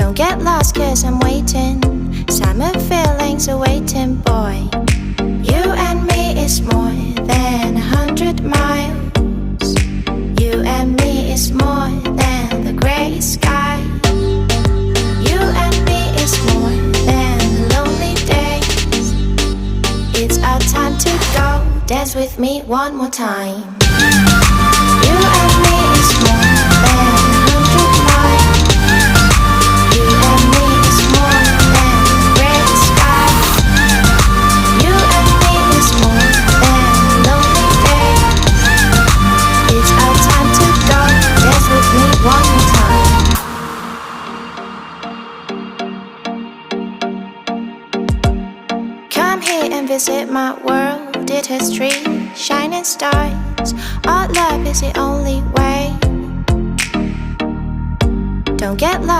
Don't get lost cause I'm waiting. Summer feelings are waiting, boy. You and me is more than 100 miles. You and me is more than the gray sky. You and me is more than lonely days. It's our time to go. Dance with me one more time. You and me is more than 100 miles. You and me is more than gray sky. You and me is more than lonely days. It's our time to go. Dance with me one more time. Come here and visit my world. It has trees, shining stars. Our love is the only way. Don't get lost.